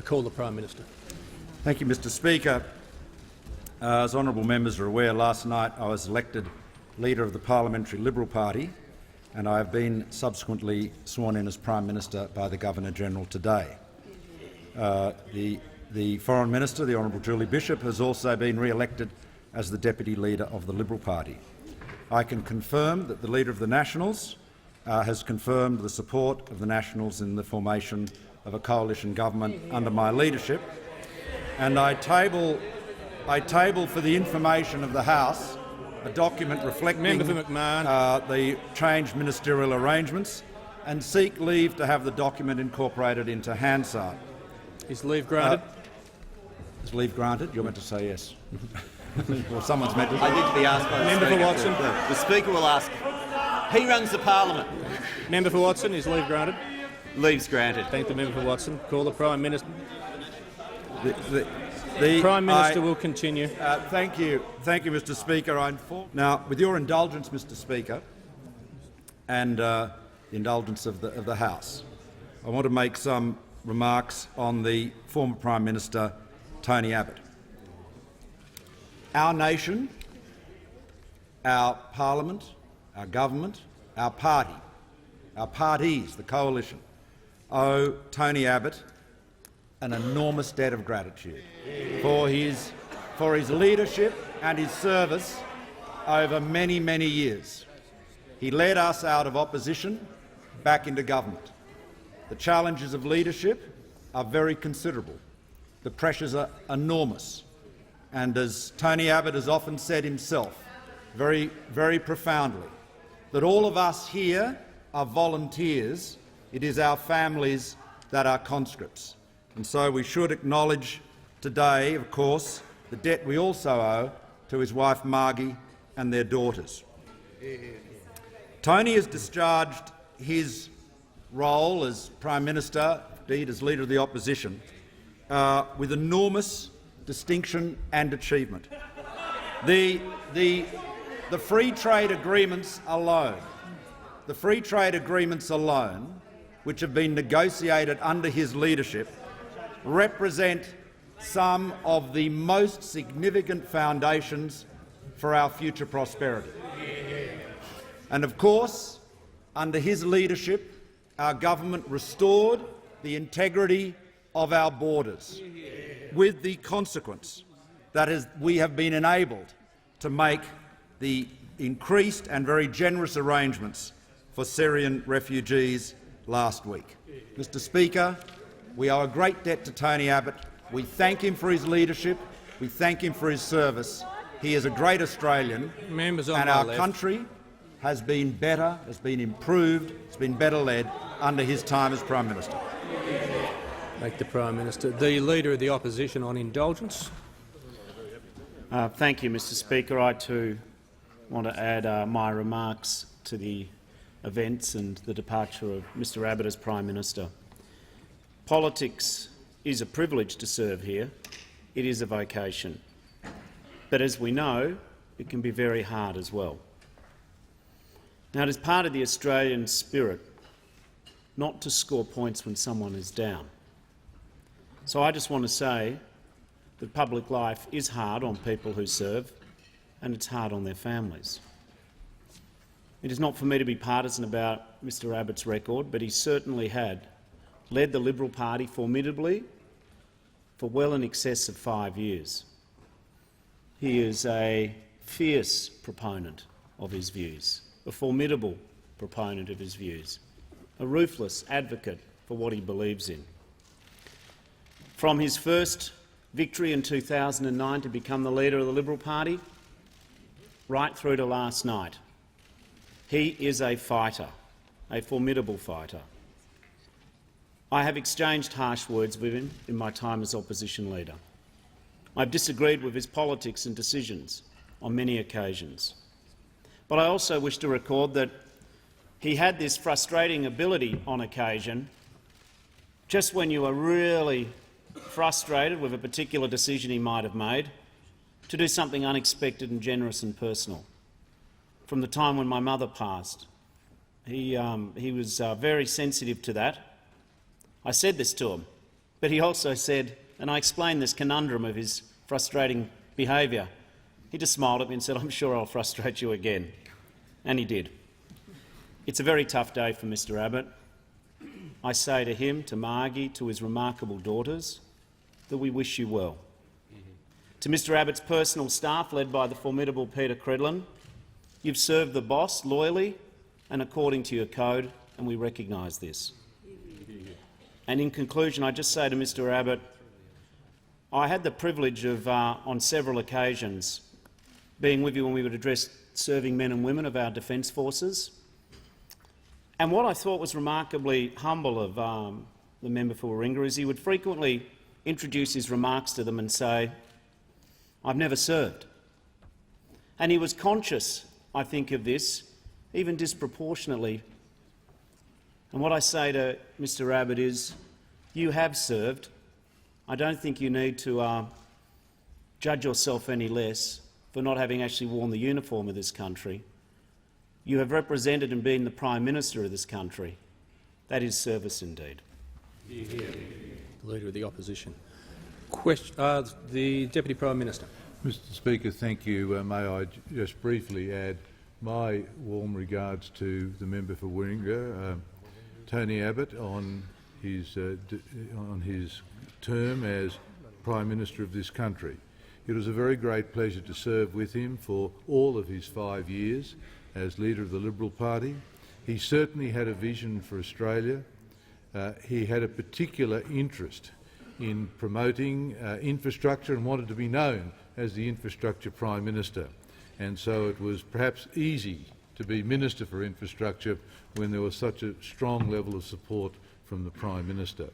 I call the Prime Minister. Thank you, Mr Speaker. As honourable members are aware, last night I was elected Leader of the Parliamentary Liberal Party, and I have been subsequently sworn in as Prime Minister by the Governor-General today. The Foreign Minister, the Honourable Julie Bishop, has also been re-elected as the Deputy Leader of the Liberal Party. I can confirm that the Leader of the Nationals has confirmed the support of the Nationals in the formation of a coalition government under my leadership, and I table for the information of the House a document reflecting the changed ministerial arrangements and seek leave to have the document incorporated into Hansard. Is leave granted? Is leave granted? You're meant to say yes. Or someone's meant to. I need to be asked by the Member Speaker. for Watson. The Speaker will ask. He runs the Parliament. Member for Watson, is leave granted? Leave's granted. Thank the member for Watson. Call the Prime Minister. The Prime Minister will continue. Thank you, Mr Speaker. Now, with your indulgence, Mr Speaker, and the indulgence of the House, I want to make some remarks on the former Prime Minister, Tony Abbott. Our nation, our Parliament, our government, our party, our parties, the coalition, owe Tony Abbott an enormous debt of gratitude for his leadership and his service over many, many years. He led us out of opposition back into government. The challenges of leadership are very considerable. The pressures are enormous. And as Tony Abbott has often said himself, very, very profoundly, that all of us here are volunteers. It is our families that are conscripts. And so we should acknowledge today, of course, the debt we also owe to his wife Margie and their daughters. Tony has discharged his role as Prime Minister, indeed as Leader of the Opposition, with enormous distinction and achievement. The free trade agreements alone, which have been negotiated under his leadership, represent some of the most significant foundations for our future prosperity. And of course, under his leadership, our government restored the integrity of our borders, with the consequence that we have been enabled to make the increased and very generous arrangements for Syrian refugees last week. Mr Speaker, we owe a great debt to Tony Abbott. We thank him for his leadership. We thank him for his service. He is a great Australian, and our country has been better, has been improved, has been better led under his time as Prime Minister. Thank the Prime Minister. The Leader of the Opposition on indulgence. Thank you, Mr Speaker. I too want to add my remarks to the events and the departure of Mr Abbott as Prime Minister. Politics is a privilege to serve here. It is a vocation. But as we know, it can be very hard as well. Now, it is part of the Australian spirit not to score points when someone is down. So I just want to say that public life is hard on people who serve, and it's hard on their families. It is not for me to be partisan about Mr Abbott's record, but he certainly had led the Liberal Party formidably for well in excess of 5 years. He is a fierce proponent of his views, a formidable proponent of his views, a ruthless advocate for what he believes in. From his first victory in 2009 to become the leader of the Liberal Party, right through to last night, he is a fighter, a formidable fighter. I have exchanged harsh words with him in my time as opposition leader. I've disagreed with his politics and decisions on many occasions. But I also wish to record that he had this frustrating ability on occasion, just when you are really frustrated with a particular decision he might have made, to do something unexpected and generous and personal. From the time when my mother passed, he was very sensitive to that. I said this to him. But he also said, and I explained this conundrum of his frustrating behaviour, he just smiled at me and said, "I'm sure I'll frustrate you again." And he did. It's a very tough day for Mr Abbott. I say to him, to Margie, to his remarkable daughters, that we wish you well. To Mr Abbott's personal staff, led by the formidable Peter Credlin, you've served the boss loyally and according to your code, and we recognise this. And in conclusion, I just say to Mr Abbott, I had the privilege of, on several occasions, being with you when we would address serving men and women of our Defence Forces. And what I thought was remarkably humble of the member for Warringah is he would frequently introduce his remarks to them and say, "I've never served." And he was conscious, I think, of this, even disproportionately. And what I say to Mr Abbott is, you have served. I don't think you need to judge yourself any less for not having actually worn the uniform of this country. You have represented and been the Prime Minister of this country. That is service indeed. The Leader of the Opposition. The Deputy Prime Minister. Mr Speaker, thank you. May I just briefly add my warm regards to the member for Warringah, Tony Abbott, on his term as Prime Minister of this country. It was a very great pleasure to serve with him for all of his 5 years as Leader of the Liberal Party. He certainly had a vision for Australia. He had a particular interest in promoting infrastructure and wanted to be known as the Infrastructure Prime Minister. And so it was perhaps easy to be Minister for Infrastructure when there was such a strong level of support from the Prime Minister.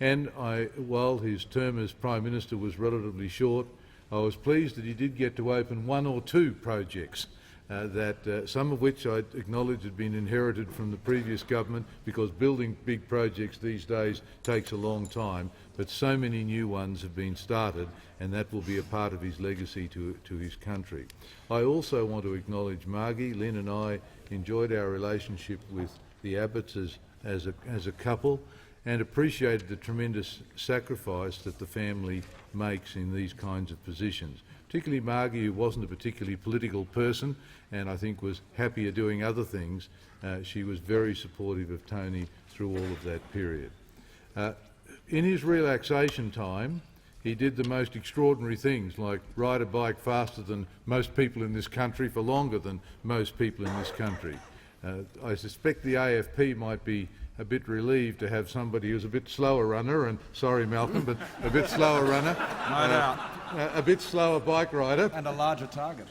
And while his term as Prime Minister was relatively short, I was pleased that he did get to open one or two projects, some of which I acknowledge had been inherited from the previous government, because building big projects these days takes a long time, but so many new ones have been started, and that will be a part of his legacy to his country. I also want to acknowledge Margie. Lynn and I enjoyed our relationship with the Abbotts as a couple, and appreciated the tremendous sacrifice that the family makes in these kinds of positions. Particularly Margie, who wasn't a particularly political person and I think was happier doing other things. She was very supportive of Tony through all of that period. In his relaxation time, he did the most extraordinary things, like ride a bike faster than most people in this country for longer than most people in this country. I suspect the AFP might be a bit relieved to have somebody who's a bit slower runner, and sorry Malcolm, but a bit slower runner, No doubt. a bit slower bike rider And a larger target.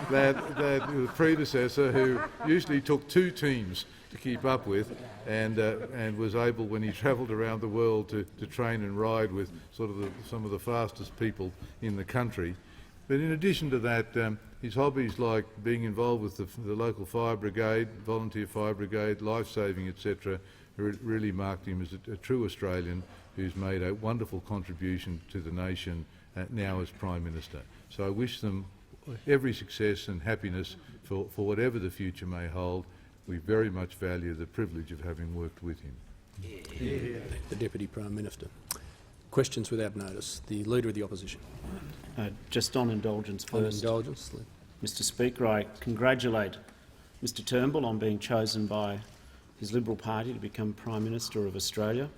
than the predecessor, who usually took two teams to keep up with, and was able, when he travelled around the world, to train and ride with some of the fastest people in the country. But in addition to that, his hobbies like being involved with the local fire brigade, volunteer fire brigade, life-saving, etc., really marked him as a true Australian who's made a wonderful contribution to the nation now as Prime Minister. So I wish them every success and happiness for whatever the future may hold. We very much value the privilege of having worked with him. The Deputy Prime Minister. Questions without notice. The Leader of the Opposition. Just on indulgence first. On indulgence. Mr Speaker, I congratulate Mr Turnbull on being chosen by his Liberal Party to become Prime Minister of Australia.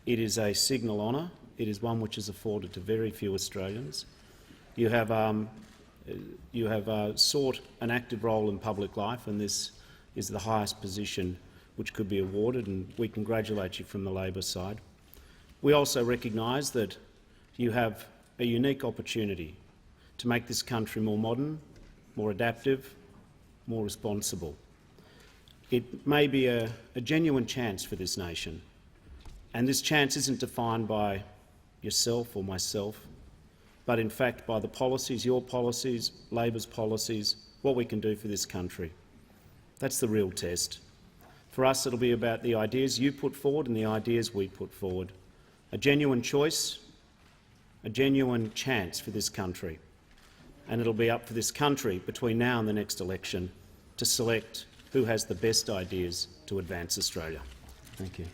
It is a signal honour. It is one which is afforded to very few Australians. You have sought an active role in public life, and this is the highest position which could be awarded, and we congratulate you from the Labor side. We also recognise that you have a unique opportunity to make this country more modern, more adaptive, more responsible. It may be a genuine chance for this nation, and this chance isn't defined by yourself or myself, but in fact by the policies, your policies, Labor's policies, what we can do for this country. That's the real test. For us, it'll be about the ideas you put forward and the ideas we put forward. A genuine choice, a genuine chance for this country. And it'll be up for this country between now and the next election to select who has the best ideas to advance Australia. Thank you.